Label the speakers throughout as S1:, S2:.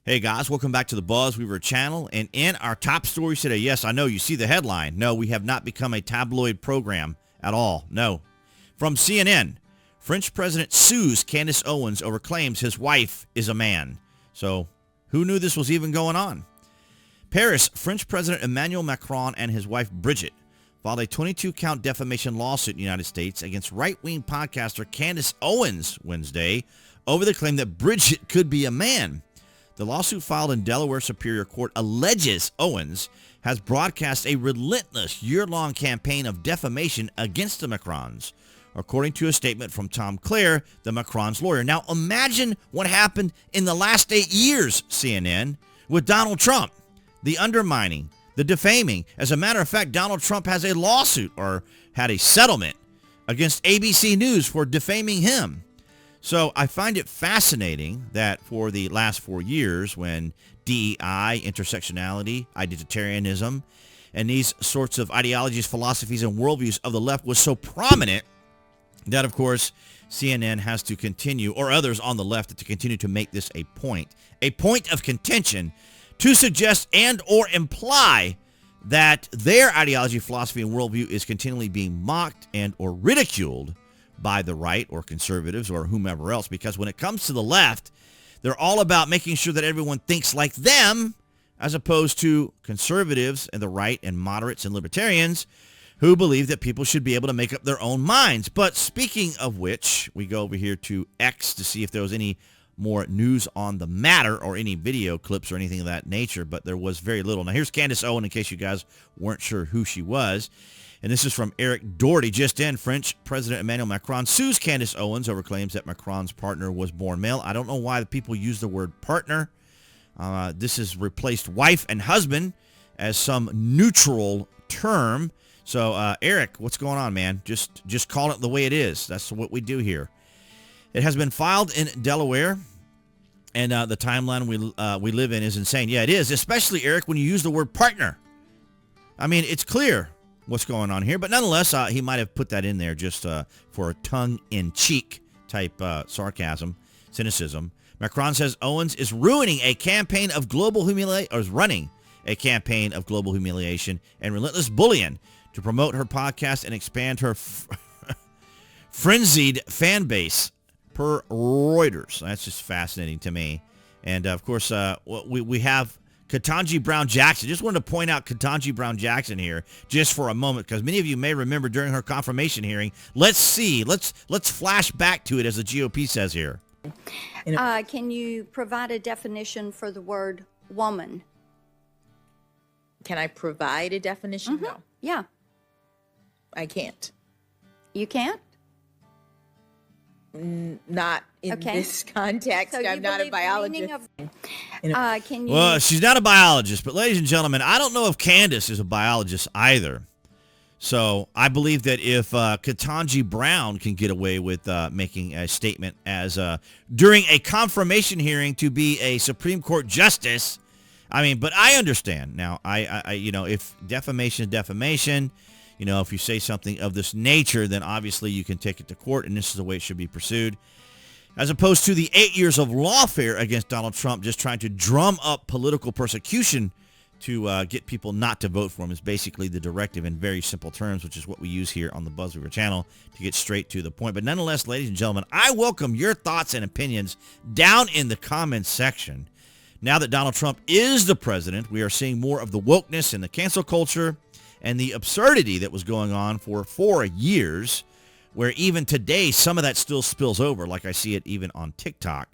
S1: Hey guys, welcome back to the BuzWeaver channel. And in our top stories today, yes, I know you see the headline. No, we have not become a tabloid program at all. No. From CNN, French president sues Candace Owens over claims his wife is a man. So who knew this was even going on? Paris, French President Emmanuel Macron and his wife Brigitte filed a 22-count defamation lawsuit in the United States against right-wing podcaster Candace Owens Wednesday over the claim that Brigitte could be a man. The lawsuit filed in Delaware Superior Court alleges Owens has broadcast a relentless year-long campaign of defamation against the Macrons, according to a statement from Clare, the Macron's lawyer. Now, imagine what happened in the last 8 years, CNN, with Donald Trump. The undermining, the defaming. As a matter of fact, Donald Trump has a lawsuit or had a settlement against ABC News for defaming him. So I find it fascinating that for the last 4 years when DEI, intersectionality, identitarianism, and these sorts of ideologies, philosophies, and worldviews of the left was so prominent that, of course, CNN has to continue, or others on the left, to continue to make this a point of contention to suggest and or imply that their ideology, philosophy, and worldview is continually being mocked and or ridiculed by the right or conservatives or whomever else, because when it comes to the left, they're all about making sure that everyone thinks like them, as opposed to conservatives and the right and moderates and libertarians who believe that people should be able to make up their own minds. But speaking of which, we go over here to X to see if there was any more news on the matter or any video clips or anything of that nature, but there was very little. Now here's Candace Owens, in case you guys weren't sure who she was. And this is from Eric Doherty. Just in, French President Emmanuel Macron sues Candace Owens over claims that Macron's partner was born male. I don't know why the people use the word partner. This has replaced wife and husband as some neutral term. So, Eric, what's going on, man? Just call it the way it is. That's what we do here. It has been filed in Delaware, and the timeline we live in is insane. Yeah, it is, especially, Eric, when you use the word partner. I mean, it's clear what's going on here, but nonetheless, he might have put that in there just for a tongue-in-cheek type sarcasm, cynicism. Macron says Owens is ruining a campaign of global humiliation, or is running a campaign of global humiliation and relentless bullying to promote her podcast and expand her frenzied fan base, per Reuters. That's just fascinating to me. And of course, we have Ketanji Brown-Jackson. Just wanted to point out Ketanji Brown-Jackson here just for a moment, because many of you may remember during her confirmation hearing. Let's see. Let's flash back to it, as the GOP says here.
S2: Can you provide a definition for the word woman?
S3: Can I provide a definition?
S2: Mm-hmm.
S3: No.
S2: Yeah.
S3: I can't.
S2: You can't?
S3: Not in this context.
S2: So
S3: I'm not a biologist.
S2: Can you?
S1: Well, she's not a biologist, but ladies and gentlemen, I don't know if Candace is a biologist either. So I believe that if Ketanji Brown can get away with making a statement as during a confirmation hearing to be a Supreme Court justice, I mean, but I understand. Now, I if defamation is defamation, if you say something of this nature, then obviously you can take it to court, and this is the way it should be pursued. As opposed to the 8 years of lawfare against Donald Trump, just trying to drum up political persecution to get people not to vote for him is basically the directive in very simple terms, which is what we use here on the BuzWeaver channel to get straight to the point. But nonetheless, ladies and gentlemen, I welcome your thoughts and opinions down in the comments section. Now that Donald Trump is the president, we are seeing more of the wokeness and the cancel culture and the absurdity that was going on for 4 years, where even today some of that still spills over, like I see it even on TikTok.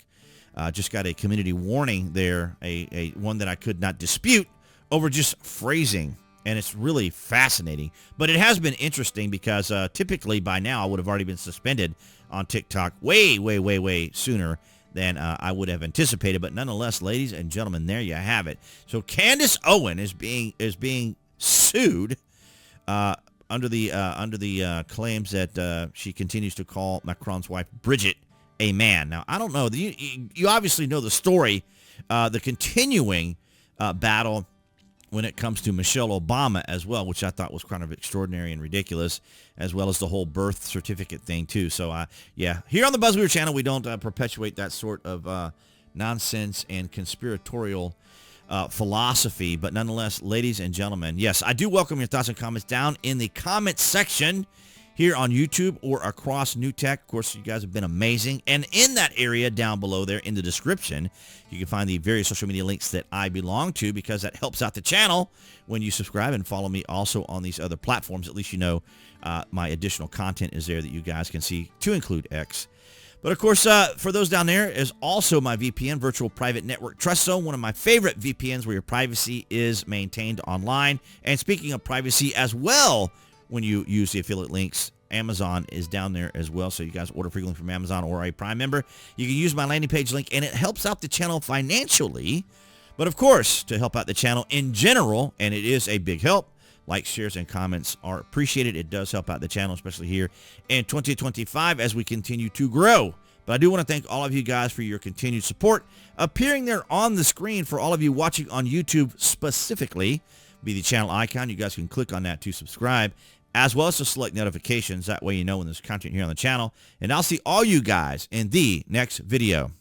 S1: Just got a community warning there, a one that I could not dispute over just phrasing, and it's really fascinating. But it has been interesting because typically by now I would have already been suspended on TikTok way sooner than I would have anticipated. But nonetheless, ladies and gentlemen, there you have it. So Candace Owens is being sued under the claims that she continues to call Macron's wife Brigitte a man. Now, I don't know. You obviously know the story, the continuing battle when it comes to Michelle Obama as well, which I thought was kind of extraordinary and ridiculous, as well as the whole birth certificate thing too. So, yeah, here on the BuzWeaver channel, we don't perpetuate that sort of nonsense and conspiratorial philosophy. But nonetheless, ladies and gentlemen, yes, I do welcome your thoughts and comments down in the comments section here on YouTube or across New Tech. Of course, you guys have been amazing. And in that area down below there in the description, you can find the various social media links that I belong to, because that helps out the channel when you subscribe and follow me also on these other platforms. At least you know my additional content is there that you guys can see, to include X. But of course, for those down there is also my VPN, Virtual Private Network Trust Zone, one of my favorite VPNs where your privacy is maintained online. And speaking of privacy as well, when you use the affiliate links, Amazon is down there as well. So you guys order frequently from Amazon or a Prime member, you can use my landing page link, and it helps out the channel financially. But of course, to help out the channel in general, and it is a big help, likes, shares, and comments are appreciated. It does help out the channel, especially here in 2025 as we continue to grow. But I do want to thank all of you guys for your continued support. Appearing there on the screen for all of you watching on YouTube specifically, be the channel icon. You guys can click on that to subscribe, as well as to select notifications. That way you know when there's content here on the channel. And I'll see all you guys in the next video.